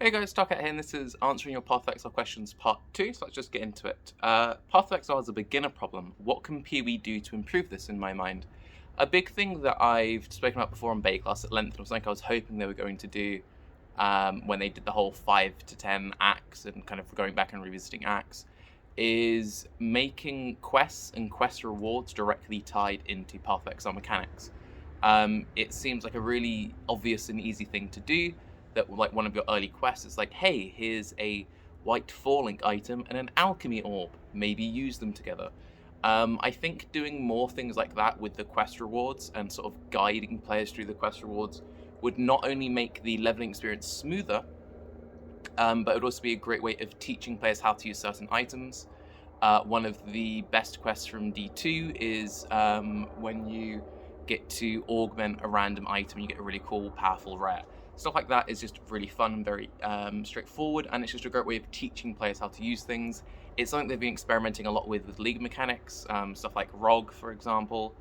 Hey guys, Tarke here, and this is Answering Your Path of Exile Questions Part 2, so let's just get into it. Path of Exile is a beginner problem. What can PoE do to improve this, in my mind? A big thing that I've spoken about before on Bay Class at length, and was something I was hoping they were going to do when they did the whole 5 to 10 acts, and kind of going back and revisiting acts, is making quests and quest rewards directly tied into Path of Exile mechanics. It seems like a really obvious and easy thing to do, that like one of your early quests is like, hey, here's a white 4-link item and an alchemy orb, maybe use them together. I think doing more things like that with the quest rewards and sort of guiding players through the quest rewards would not only make the leveling experience smoother, but it would also be a great way of teaching players how to use certain items. One of the best quests from D2 is when you get to augment a random item, you get a really cool, powerful rare. Stuff like that is just really fun and very straightforward, and it's just a great way of teaching players how to use things. It's something they've been experimenting a lot with league mechanics, stuff like ROG, for example.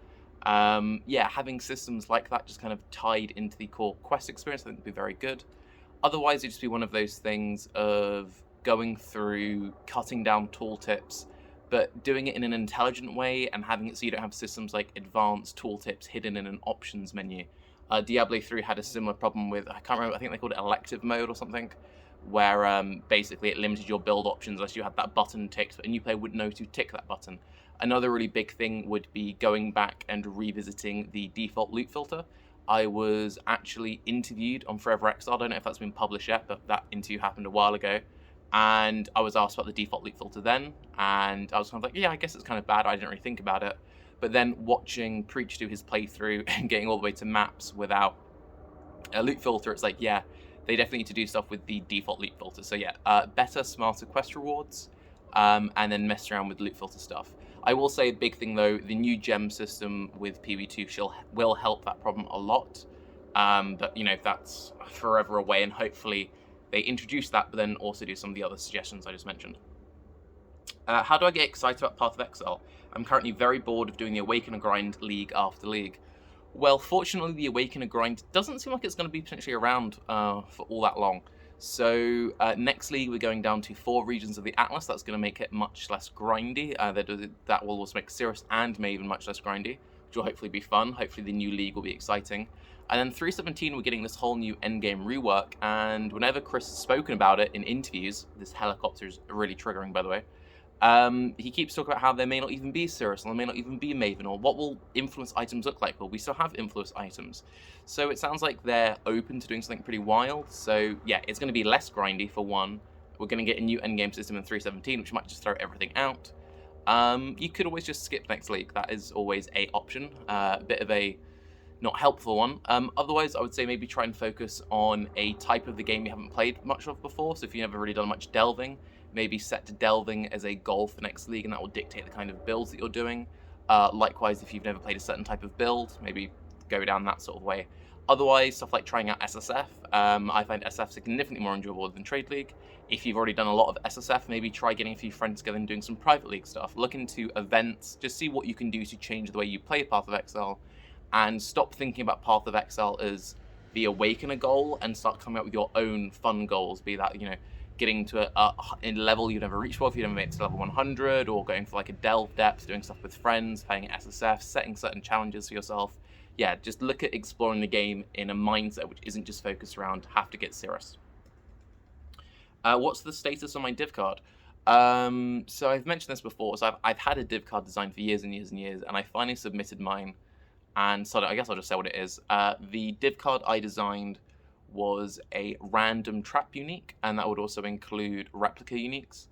Yeah, having systems like that just kind of tied into the core quest experience, I think would be very good. Otherwise, it'd just be one of those things of going through, cutting down tooltips, but doing it in an intelligent way and having it so you don't have systems like advanced tooltips hidden in an options menu. Diablo 3 had a similar problem with, I can't remember, I think they called it elective mode or something, where basically it limited your build options unless you had that button ticked, but a new player wouldn't know to tick that button. Another really big thing would be going back and revisiting the default loot filter. I was actually interviewed on Forever Exile. I don't know if that's been published yet, but that interview happened a while ago. And I was asked about the default loot filter then, and I was kind of like, yeah, I guess it's kind of bad. I didn't really think about it. But then watching Preach do his playthrough and getting all the way to maps without a loot filter, it's like, yeah, they definitely need to do stuff with the default loot filter. So yeah, better, smarter quest rewards, and then mess around with loot filter stuff. I will say a big thing though, the new gem system with PoE2 will help that problem a lot. But you know, that's forever away, and hopefully they introduce that, but then also do some of the other suggestions I just mentioned. How do I get excited about Path of Exile? I'm currently very bored of doing the Awakener grind league after league. Well, fortunately, the Awakener grind doesn't seem like it's going to be potentially around for all that long. So next league, we're going down to 4 regions of the Atlas. That's going to make it much less grindy. That will also make Cirrus and Maven much less grindy, which will hopefully be fun. Hopefully the new league will be exciting. And then 3.17, we're getting this whole new endgame rework. And whenever Chris has spoken about it in interviews, this helicopter is really triggering, by the way. He keeps talking about how there may not even be Cirrus, or there may not even be Maven, or what will influence items look like? Well, we still have influence items. So it sounds like they're open to doing something pretty wild. So yeah, it's going to be less grindy for one. We're going to get a new endgame system in 3.17, which might just throw everything out. You could always just skip next league. That is always a option. A bit of a not helpful one. Otherwise, I would say maybe try and focus on a type of the game you haven't played much of before. So if you've never really done much delving, maybe set to delving as a goal for next league, and that will dictate the kind of builds that you're doing. Likewise, if you've never played a certain type of build, maybe go down that sort of way. Otherwise, stuff like trying out SSF. I find SSF significantly more enjoyable than Trade League. If you've already done a lot of SSF, maybe try getting a few friends together and doing some private league stuff. Look into events, just see what you can do to change the way you play Path of Exile, and stop thinking about Path of Exile as the Awakener goal and start coming up with your own fun goals, be that, you know, getting to a level you've never reached before, if you never made it to level 100, or going for like a delve depth, doing stuff with friends, playing SSF, setting certain challenges for yourself. Yeah, just look at exploring the game in a mindset which isn't just focused around have to get Cirrus. What's the status on my div card? So I've mentioned this before, so I've had a div card designed for years and years and years, and I finally submitted mine, and so I guess I'll just say what it is. The div card I designed was a random trap unique, and that would also include replica uniques.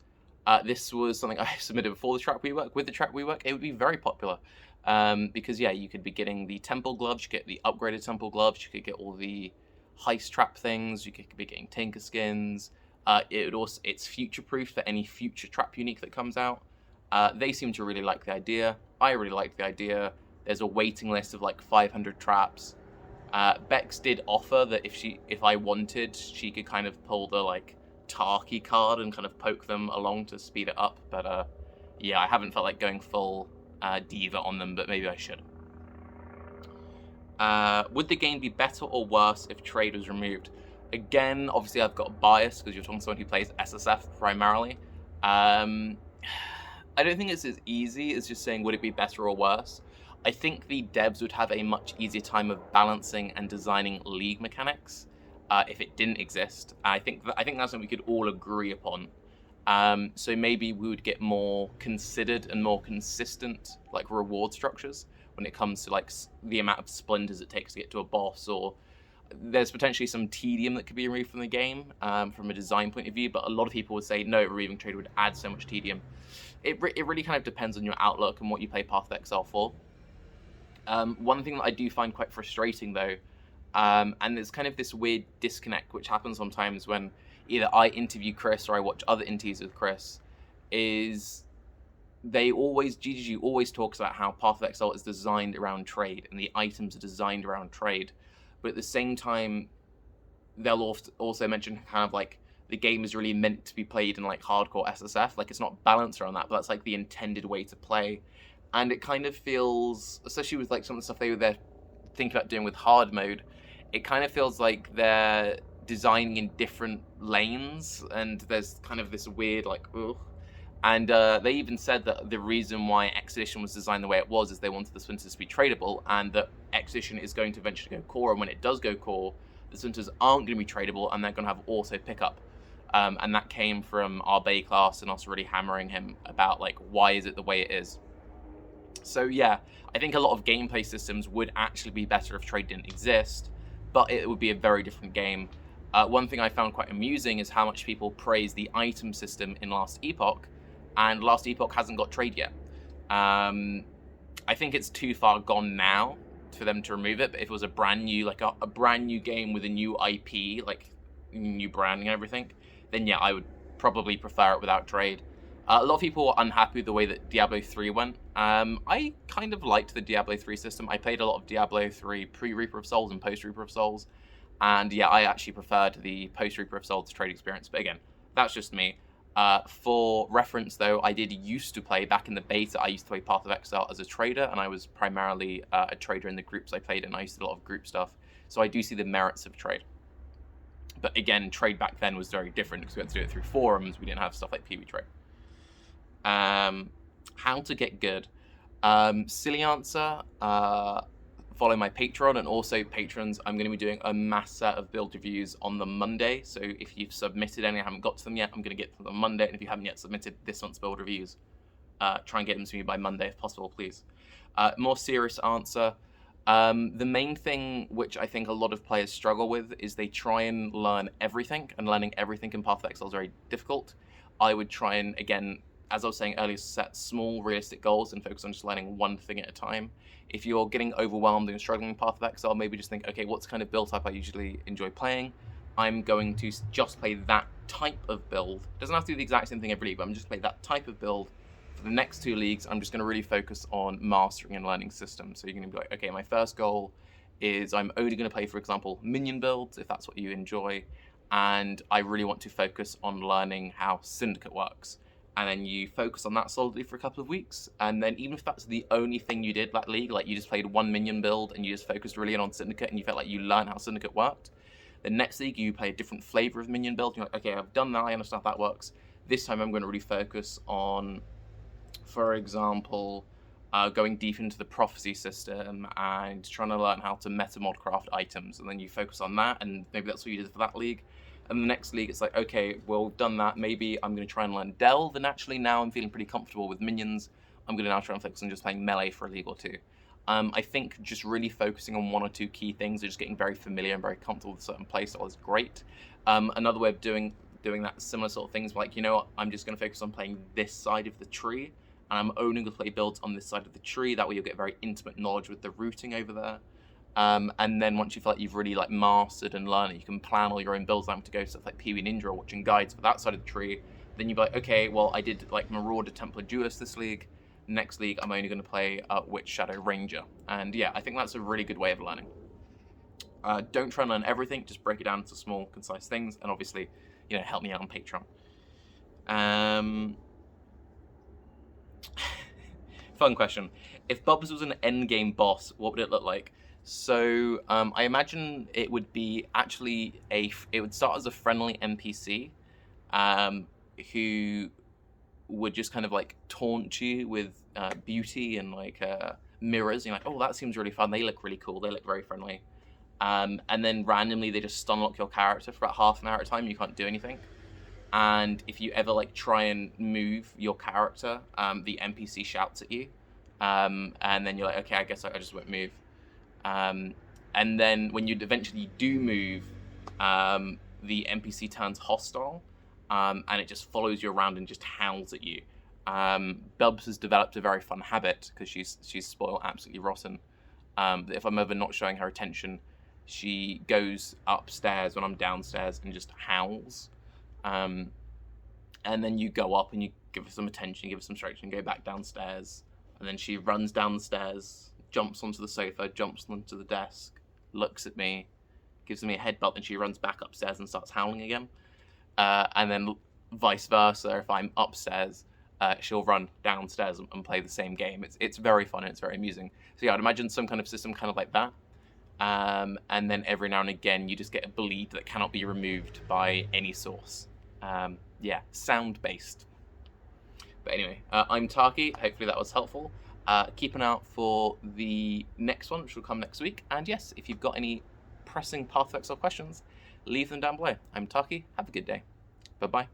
This was something I submitted before the trap rework. With the trap rework, it would be very popular, because yeah, you could be getting the temple gloves, you get the upgraded temple gloves, you could get all the heist trap things, you could be getting tinker skins. It's future proof for any future trap unique that comes out. They seem to really like the idea. I really like the idea. There's a waiting list of like 500 traps. Bex did offer that if I wanted, she could kind of pull the like Tarke card and kind of poke them along to speed it up. But yeah, I haven't felt like going full diva on them, but maybe I should. Would the game be better or worse if trade was removed? Again, obviously I've got a bias because you're talking to someone who plays SSF primarily. I don't think it's as easy as just saying would it be better or worse. I think the devs would have a much easier time of balancing and designing league mechanics if it didn't exist. I think that's something we could all agree upon. So maybe we would get more considered and more consistent like reward structures when it comes to like the amount of splinters it takes to get to a boss, or there's potentially some tedium that could be removed from the game from a design point of view, but a lot of people would say no, removing trade would add so much tedium. It really kind of depends on your outlook and what you play Path of Exile for. One thing that I do find quite frustrating though, and there's kind of this weird disconnect which happens sometimes when either I interview Chris or I watch other interviews with Chris, is GGG always talks about how Path of Exile is designed around trade and the items are designed around trade, but at the same time they'll also mention kind of like the game is really meant to be played in like hardcore SSF, like it's not balanced around that, but that's like the intended way to play. And it kind of feels, especially with like some of the stuff they were thinking about doing with hard mode, it kind of feels like they're designing in different lanes, and there's kind of this weird like, ugh. And they even said that the reason why Expedition was designed the way it was is they wanted the splinters to be tradable, and that Expedition is going to eventually go core, and when it does go core, the splinters aren't going to be tradable, and they're going to have auto pickup. And that came from our Bay class and us really hammering him about like, why is it the way it is? So yeah, I think a lot of gameplay systems would actually be better if trade didn't exist, but it would be a very different game. One thing I found quite amusing is how much people praise the item system in Last Epoch, and Last Epoch hasn't got trade yet. I think it's too far gone now for them to remove it, but if it was a brand new, like a brand new game with a new IP, like new branding and everything, then yeah, I would probably prefer it without trade. A lot of people were unhappy with the way that Diablo 3 went. I kind of liked the Diablo 3 system. I played a lot of Diablo 3 pre-Reaper of Souls and post-Reaper of Souls. And yeah, I actually preferred the post-Reaper of Souls trade experience. But again, that's just me. For reference though, I did used to play, back in the beta, I used to play Path of Exile as a trader, and I was primarily a trader in the groups I played in. I used to do a lot of group stuff. So I do see the merits of trade. But again, trade back then was very different because we had to do it through forums. We didn't have stuff like PoE trade. How to get good. Silly answer. Follow my Patreon, and also patrons, I'm going to be doing a mass set of build reviews on the Monday. So if you've submitted any, I haven't got to them yet, I'm going to get to them on Monday. And if you haven't yet submitted this month's build reviews, try and get them to me by Monday if possible, please. More serious answer. The main thing which I think a lot of players struggle with is they try and learn everything, and learning everything in Path of Exile is very difficult. I would try and, again, as I was saying earlier, set small, realistic goals and focus on just learning one thing at a time. If you're getting overwhelmed and struggling in Path of Exile, maybe just think, okay, what's kind of build type I usually enjoy playing? I'm going to just play that type of build. It doesn't have to do the exact same thing every league, but I'm just play that type of build. For the next 2 leagues, I'm just going to really focus on mastering and learning systems. So you're going to be like, okay, my first goal is I'm only going to play, for example, minion builds, if that's what you enjoy. And I really want to focus on learning how Syndicate works. And then you focus on that solidly for a couple of weeks. And then even if that's the only thing you did that league, like you just played one minion build and you just focused really on Syndicate and you felt like you learned how Syndicate worked, the next league you play a different flavor of minion build. You're like, okay, I've done that, I understand how that works. This time I'm going to really focus on, for example, going deep into the prophecy system and trying to learn how to meta-mod craft items. And then you focus on that, and maybe that's what you did for that league. And the next league, it's like, okay, well, we've done that. Maybe I'm going to try and learn Delve. And actually, now I'm feeling pretty comfortable with minions. I'm going to now try and focus on just playing melee for a league or 2. I think just really focusing on 1 or 2 key things, or just getting very familiar and very comfortable with a certain playstyle is great. Another way of doing that similar sort of things, like, you know what, I'm just going to focus on playing this side of the tree, and I'm only going to play builds on this side of the tree. That way you'll get very intimate knowledge with the routing over there. And then once you feel like you've really like mastered and learned it, you can plan all your own builds out to go stuff like PoE Ninja or watching guides for that side of the tree. Then you'd be like, okay, well, I did like Marauder Templar Duelist this league. Next league, I'm only going to play Witch Shadow Ranger. And yeah, I think that's a really good way of learning. Don't try and learn everything, just break it down into small, concise things. And obviously, you know, help me out on Patreon. Fun question. If Bubs was an endgame boss, what would it look like? So I imagine it would be actually it would start as a friendly NPC um, who would just kind of like taunt you with beauty and like mirrors. You're like, oh, that seems really fun. They look really cool. They look very friendly. And then randomly they just stun lock your character for about half an hour at a time. You can't do anything. And if you ever like try and move your character, the NPC shouts at you, and then you're like, okay, I guess I just won't move. Um, and then when you eventually do move, the NPC turns hostile, and it just follows you around and just howls at you. Bubs has developed a very fun habit because she's spoiled absolutely rotten. That if I'm ever not showing her attention, she goes upstairs when I'm downstairs and just howls. Um, and then you go up and you give her some attention, give her some structure, and go back downstairs. And then she runs down the stairs, jumps onto the sofa, jumps onto the desk, looks at me, gives me a headbutt, and she runs back upstairs and starts howling again. And then vice versa, if I'm upstairs, she'll run downstairs and play the same game. It's very fun and it's very amusing. So yeah, I'd imagine some kind of system kind of like that. And then every now and again, you just get a bleed that cannot be removed by any source. Yeah, sound-based. But anyway, I'm Tarke. Hopefully that was helpful. Keep an eye out for the next one, which will come next week. And yes, if you've got any pressing Path of Exile questions, leave them down below. I'm Tarke. Have a good day. Bye-bye.